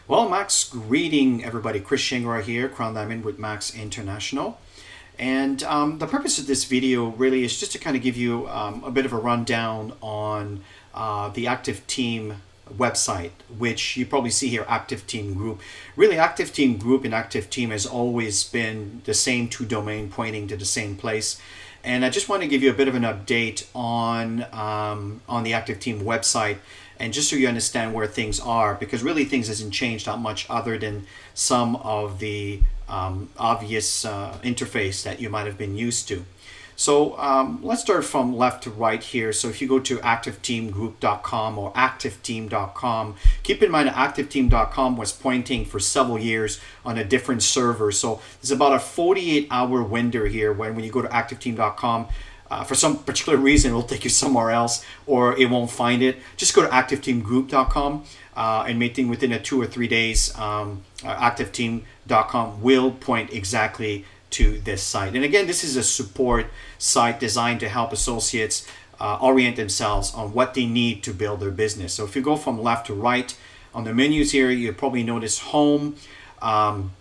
Well, Max, greeting everybody. Chris Shingrar here, Crown Diamond with Max International. And the purpose of this video really is just to kind of give you a bit of a rundown on the Active Team website, which you probably see here, Active Team Group. Really, Active Team Group and Active Team has always been the same two domain pointing to the same place. And I just want to give you a bit of an update on the Active Team website, and just so you understand where things are, because really things hasn't changed that much other than some of the obvious interface that you might have been used to. So let's start from left to right here. So if you go to activeteamgroup.com or activeteam.com, keep in mind that activeteam.com was pointing for several years on a different server. So there's about a 48-hour window here when you go to activeteam.com. For some particular reason, it'll take you somewhere else or it won't find it. Just go to activeteamgroup.com and maybe within a 2 or 3 days, activeteam.com will point exactly to this site. And again, this is a support site designed to help associates orient themselves on what they need to build their business. So if you go from left to right on the menus here, you probably notice home. Again,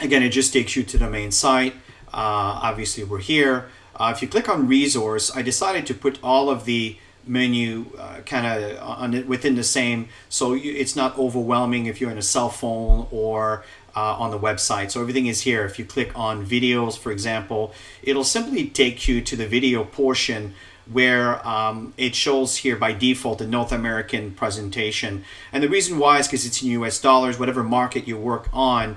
it just takes you to the main site. Obviously, we're here. If you click on resource, I decided to put all of the menu kind of within the same, so it's not overwhelming if you're on a cell phone or on the website. So everything is here. If you click on videos, for example, it'll simply take you to the video portion where it shows here by default the North American presentation. And the reason why is because it's in US dollars. Whatever market you work on,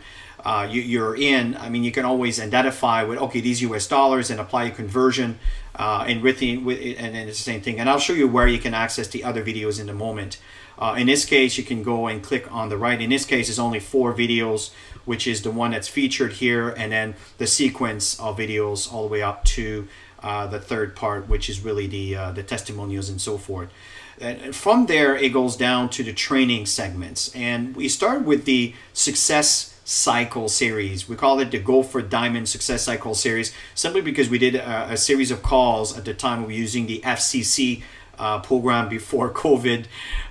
you're in, I mean, you can always identify with, okay, these US dollars, and apply a conversion and then it's the same thing. And I'll show you where you can access the other videos in a moment. In this case, you can go and click on the right. In this case, it's only 4 videos, which is the one that's featured here, and then the sequence of videos all the way up to the third part, which is really the testimonials and so forth. And from there, it goes down to the training segments. And we start with the Success Cycle series. We call it the Go for Diamond Success Cycle series, simply because we did a series of calls at the time. We were using the FCC program before COVID.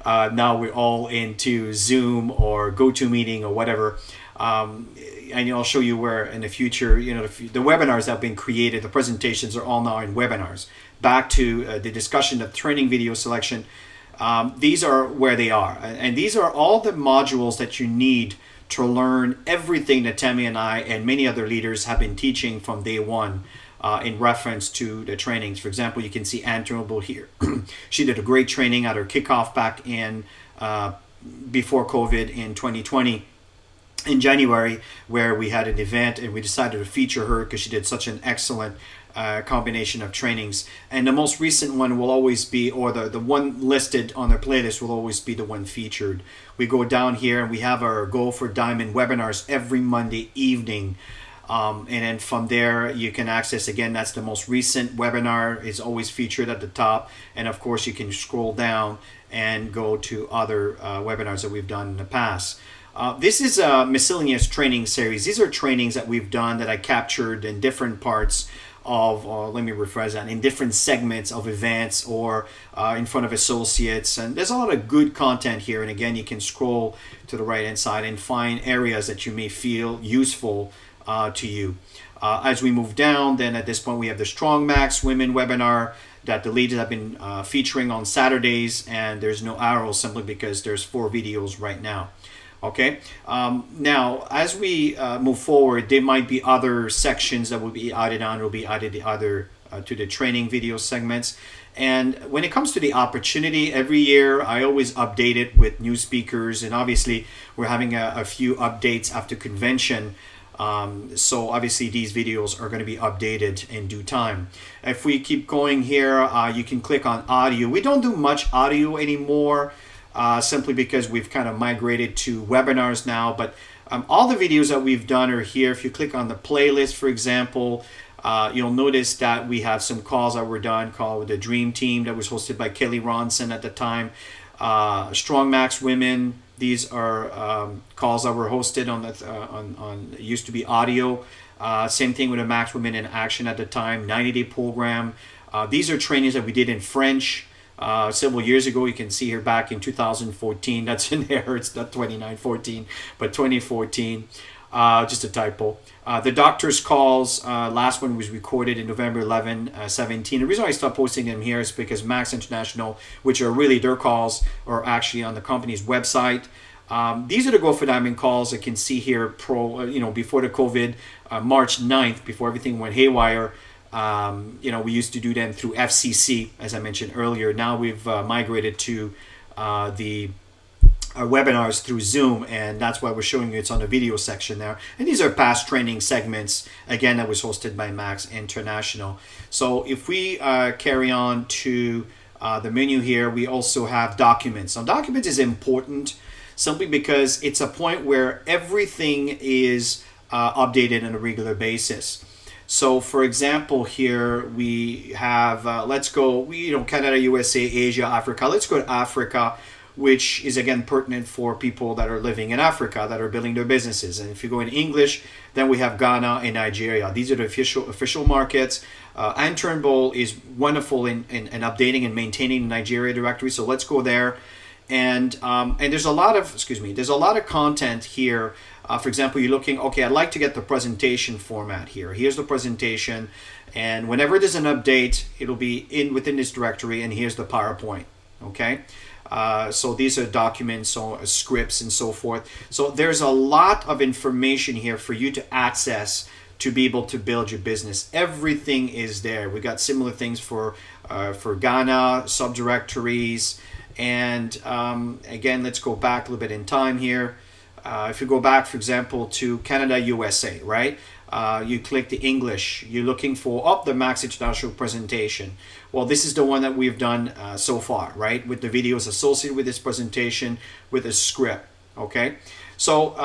Now we're all into Zoom or GoToMeeting or whatever. And I'll show you where in the future, the webinars that have been created, the presentations are all now in webinars. Back to the discussion of training video selection. These are where they are. And these are all the modules that you need to learn everything that Tammy and I and many other leaders have been teaching from day one in reference to the trainings. For example, you can see Ann Turnbull here. She did a great training at her kickoff back in before COVID in 2020 in January, where we had an event and we decided to feature her because she did such an excellent combination of trainings. And the most recent one will always be, or the one listed on their playlist will always be the one featured. We go down here and we have our Go for Diamond webinars every Monday evening. And then from there you can access, again, that's the most recent webinar, is always featured at the top. And of course you can scroll down and go to other webinars that we've done in the past. This is a miscellaneous training series. These are trainings that we've done that I captured in different parts of, let me rephrase that, in different segments of events or in front of associates. And there's a lot of good content here. And again, you can scroll to the right hand side and find areas that you may feel useful to you. As we move down, then at this point we have the Strong Max Women webinar that the leaders have been featuring on Saturdays, and there's no arrow simply because there's 4 videos right now. Okay, now as we move forward, there might be other sections that will be added on, will be added to the training video segments. And when it comes to the opportunity, every year I always update it with new speakers, and obviously we're having a few updates after convention. So obviously these videos are going to be updated in due time. If we keep going here, you can click on audio. We don't do much audio anymore. Simply because we've kind of migrated to webinars now, but all the videos that we've done are here. If you click on the playlist, for example, you'll notice that we have some calls that were done called the Dream Team that was hosted by Kelly Ronson at the time. Strong Max Women, these are calls that were hosted on used to be audio. Same thing with the Max Women in Action at the time, 90-day program. These are trainings that we did in French. several years ago. You can see here back in 2014. That's in there. It's not 2914, but 2014. Just a typo. The doctor's calls, last one was recorded in November 11, 17. The reason I stopped posting them here is because Max International, which are really their calls, are actually on the company's website. These are the Go for Diamond calls. I can see here, before the COVID, March 9th, before everything went haywire. We used to do them through FCC, as I mentioned earlier. Now we've migrated to the webinars through Zoom, and that's why we're showing you it's on the video section there. And these are past training segments, again, that was hosted by Max International. So if we carry on to the menu here, we also have documents. Now, documents is important simply because it's a point where everything is updated on a regular basis. So, for example, here we have, let's go, Canada, USA, Asia, Africa. Let's go to Africa, which is, again, pertinent for people that are living in Africa, that are building their businesses. And if you go in English, then we have Ghana and Nigeria. These are the official markets. Ann Turnbull is wonderful in updating and maintaining the Nigeria directory. So let's go there. And there's a lot of content here. For example, you're looking, okay, I'd like to get the presentation format here. Here's the presentation, and whenever there's an update, it'll be within this directory, and here's the PowerPoint, okay? So these are documents, so scripts, and so forth. So there's a lot of information here for you to access to be able to build your business. Everything is there. We got similar things for Ghana, subdirectories, and again, let's go back a little bit in time here. If you go back, for example, to Canada, USA, right? You click the English. You're looking for the Max International presentation. Well, this is the one that we've done so far, right? With the videos associated with this presentation, with a script, okay? So,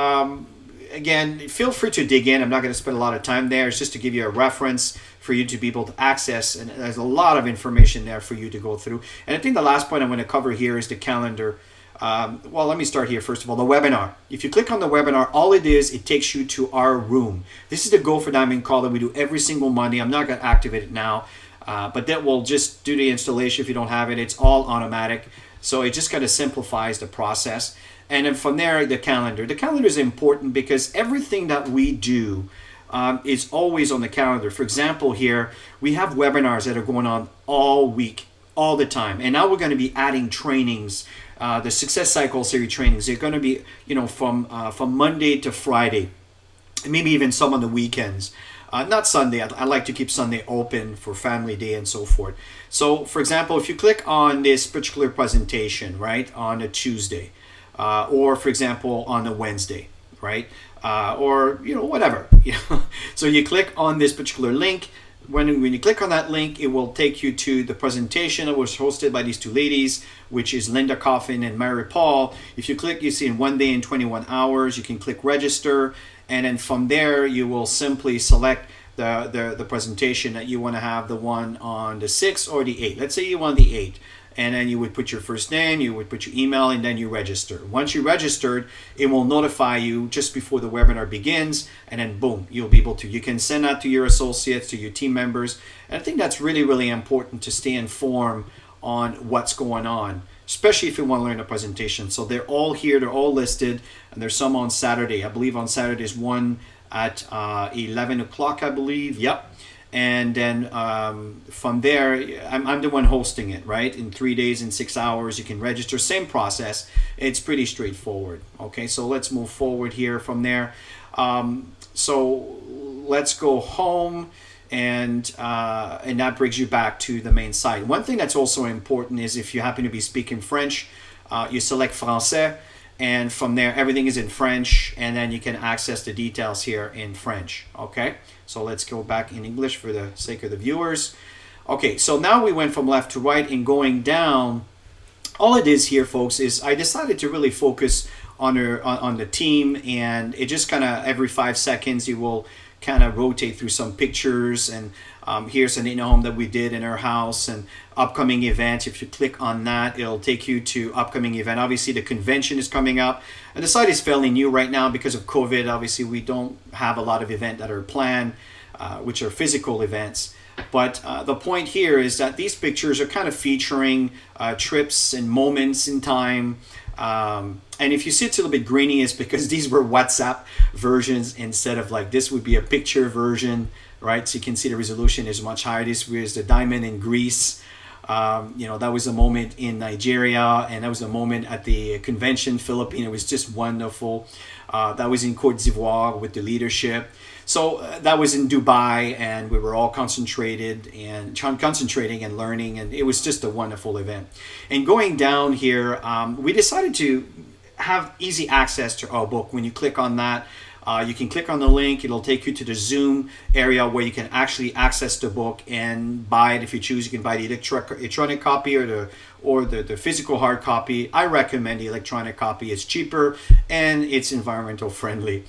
again, feel free to dig in. I'm not going to spend a lot of time there. It's just to give you a reference for you to be able to access, and there's a lot of information there for you to go through. And I think the last point I'm going to cover here is the calendar. Well, let me start here. First of all, the webinar. If you click on the webinar, all it is, it takes you to our room. This is the Go for Diamond call that we do every single Monday. I'm not going to activate it now, but that will just do the installation if you don't have it. It's all automatic. So it just kind of simplifies the process. And then from there, the calendar. The calendar is important because everything that we do is always on the calendar. For example, here, we have webinars that are going on all week, all the time. And now we're going to be adding trainings. The Success Cycle Series trainings, they're going to be, from Monday to Friday, and maybe even some on the weekends. Not Sunday. I like to keep Sunday open for family day and so forth. So, for example, if you click on this particular presentation, right, on a Tuesday, or, for example, on a Wednesday, right, or, whatever. So you click on this particular link. When you click on that link, it will take you to the presentation that was hosted by these two ladies, which is Linda Coffin and Mary Paul. If you click, you see in 1 day and 21 hours, you can click register. And then from there, you will simply select the presentation that you want to have, the one on the 6th or the 8th. Let's say you want the 8th. And then you would put your first name, you would put your email, and then you register. Once you registered, it will notify you just before the webinar begins, and then boom, you'll be able to. You can send that to your associates, to your team members. And I think that's really, really important to stay informed on what's going on, especially if you want to learn a presentation. So they're all here, they're all listed, and there's some on Saturday. I believe on Saturday is one at 11 o'clock, I believe. Yep. And then from there, I'm the one hosting it, right? In 3 days and 6 hours, you can register. Same process. It's pretty straightforward. Okay, so let's move forward here from there. So let's go home, and that brings you back to the main site. One thing that's also important is if you happen to be speaking French, you select Français. And from there, everything is in French, and then you can access the details here in French, okay? So let's go back in English for the sake of the viewers. Okay, so now we went from left to right and going down. All it is here, folks, is I decided to really focus on the team, and it just kind of every 5 seconds you will kind of rotate through some pictures, and here's an in-home that we did in our house, and upcoming events. If you click on that, it'll take you to upcoming event. Obviously, the convention is coming up, and the site is fairly new right now because of COVID. Obviously, we don't have a lot of events that are planned, which are physical events. But the point here is that these pictures are kind of featuring trips and moments in time. And if you see it's a little bit grainy, it's because these were WhatsApp versions instead of like this would be a picture version, right? So you can see the resolution is much higher. This was the diamond in Greece. That was a moment in Nigeria, and that was a moment at the convention, Philippines. It was just wonderful. That was in Côte d'Ivoire with the leadership. So that was in Dubai, and we were all concentrating and learning, and it was just a wonderful event. And going down here, we decided to have easy access to our book. When you click on that, you can click on the link. It'll take you to the Zoom area where you can actually access the book and buy it if you choose. You can buy the electronic copy or the physical hard copy. I recommend the electronic copy. It's cheaper and it's environmental friendly.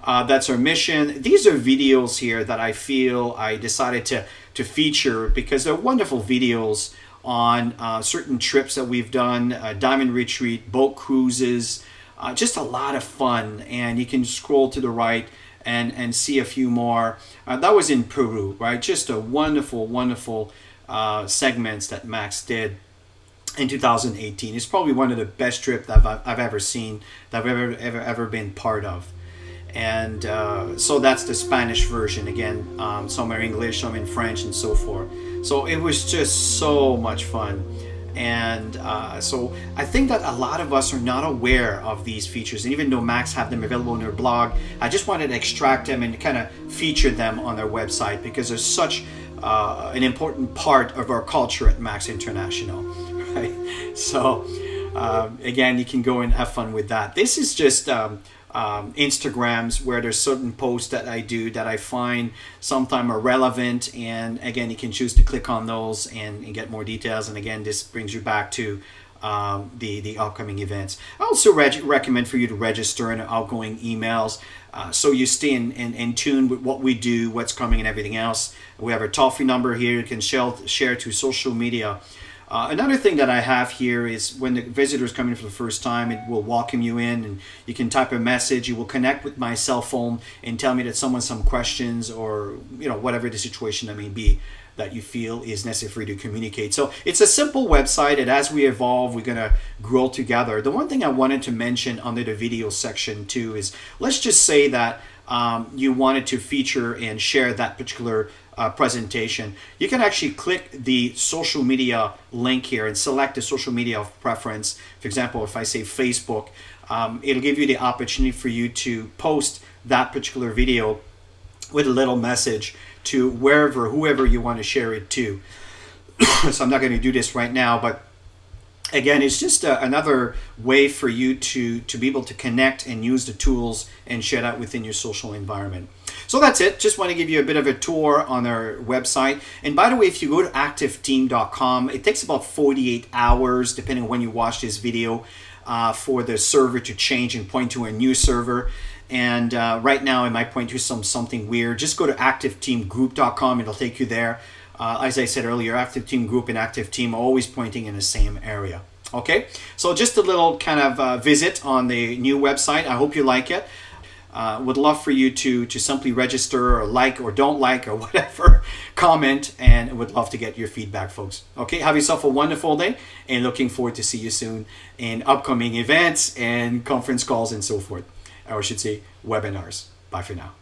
That's our mission. These are videos here that I feel I decided to feature because they're wonderful videos on certain trips that we've done, diamond retreat, boat cruises, just a lot of fun. And you can scroll to the right and see a few more. That was in Peru, right? Just a wonderful, wonderful segments that Max did in 2018. It's probably one of the best trips that I've ever seen, that I've ever been part of. And so that's the Spanish version again. Some are English, some in French, and so forth. So it was just so much fun. And so I think that a lot of us are not aware of these features. And even though Max have them available on their blog, I just wanted to extract them and kind of feature them on their website because they're such an important part of our culture at Max International. Right? So again, you can go and have fun with that. This is just Instagrams where there's certain posts that I do that I find sometimes are relevant, and again you can choose to click on those and get more details. And again, this brings you back to the upcoming events. I also recommend for you to register in outgoing emails so you stay in tune with what we do, what's coming, and everything else. We have a toll-free number here. You can share to social media. Another thing that I have here is when the visitor is coming for the first time, it will welcome you in, and you can type a message. You will connect with my cell phone and tell me that someone some questions, or whatever the situation that may be that you feel is necessary to communicate. So it's a simple website, and as we evolve, we're gonna grow together. The one thing I wanted to mention under the video section too is, let's just say that you wanted to feature and share that particular presentation. You can actually click the social media link here and select the social media of preference. For example, if I say Facebook, it'll give you the opportunity for you to post that particular video with a little message to whoever you want to share it to. So I'm not going to do this right now, but again, it's just another way for you to be able to connect and use the tools and share that within your social environment. So that's it. Just want to give you a bit of a tour on our website. And by the way, if you go to activeteam.com, it takes about 48 hours, depending on when you watch this video, for the server to change and point to a new server. And right now, it might point to something weird. Just go to activeteamgroup.com. It'll take you there. As I said earlier, Active Team Group and Active Team are always pointing in the same area. Okay, so just a little kind of visit on the new website. I hope you like it. Would love for you to simply register or like or don't like or whatever, comment, and would love to get your feedback, folks. Okay, have yourself a wonderful day, and looking forward to see you soon in upcoming events and conference calls and so forth. Or I should say webinars. Bye for now.